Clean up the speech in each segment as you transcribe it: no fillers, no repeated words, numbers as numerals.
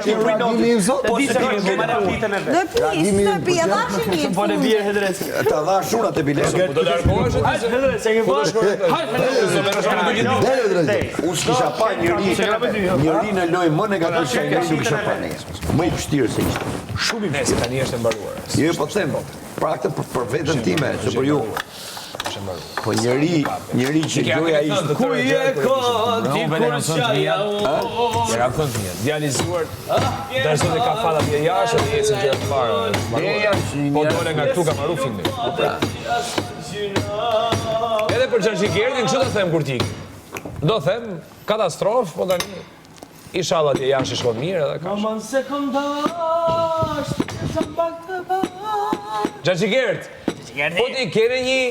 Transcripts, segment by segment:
që reagimi im zot. Po se kemi më rapitën e vet. Në pi, e dashin një. Po ne bie hedres. Ta dha shurat e biles. Po do largohesh aty hedres, e ke bërë. Unë s'kisha pa njëri në lojë më negativ se ai nuk kisha pa ne. Më i vështirë se ishte. Shumë i vështirë tani është e mbaruar. Jo, po them, pra këtë për veten time, se për ju. Po njëri që doja ishte ku je kon ti kur shaja. Ja ka thënë djalizuar. Dashur të ka falla vje jashtë dhe ecën gjë të parë. Po dole nga këtu ka marrë filmin. Edhe për Xhaxhigerdin ç'do të them kur tik. Do them katastrofë, po tani inshallah të jashtë shkon mirë edhe ka. Aman sekondash, sa baktë ba. Xhaxhigerd. Po ti keni një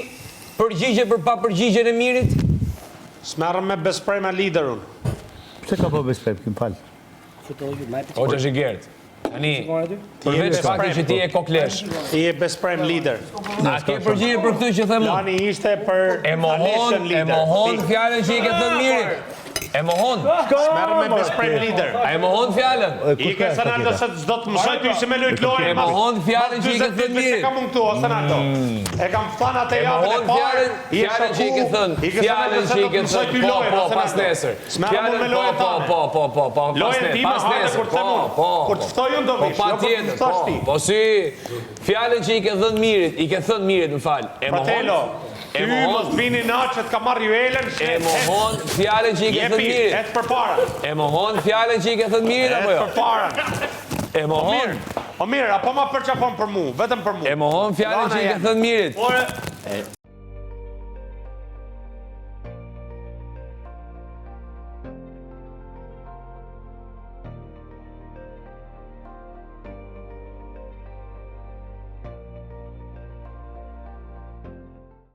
përgjigje për pa përgjigjen e Mirit? S'merrem me besprema liderun. Pse ka po besprem, kim fal. O Xhaxhigerd. Tani përveç faktit që ti je koklesh. Ti je besprem lider. A ke përgjigje për këtë që them unë? Lani ishte për E mohon fjalën që i ke thënë Mirit. E mohon. S'merrem me besprem lider. A e mohon fjalën? I ke Sanaldo se s'do të mësoj ty se me lojt lojë. E mohon fjalën që i ke thënë Mirit. Kam unë këtu, o Sanaldo. E kam thënë atë javën e parë. Fjalën që i ke thënë. Fjalën që i ke thënë. Po, pas nesër. S'merrem me lojën tane. Po, Lojën time hajde kur të them unë. Kur të ftoj unë do vish. Po patjetër. Po si fjalën që i ke thënë Mirit, i ke thënë Mirit, më fal. E mohon. Ty mos vini naçet ka marrë juelën. E mohon fjalën që i ke thënë Mirit. Et përpara. E mohon fjalën që i ke thënë Mirit apo jo? Përpara. E mohon. O mirë, apo ma përqafon për mu, vetëm për mu. E mohon fjalën që i ke thënë Mirit.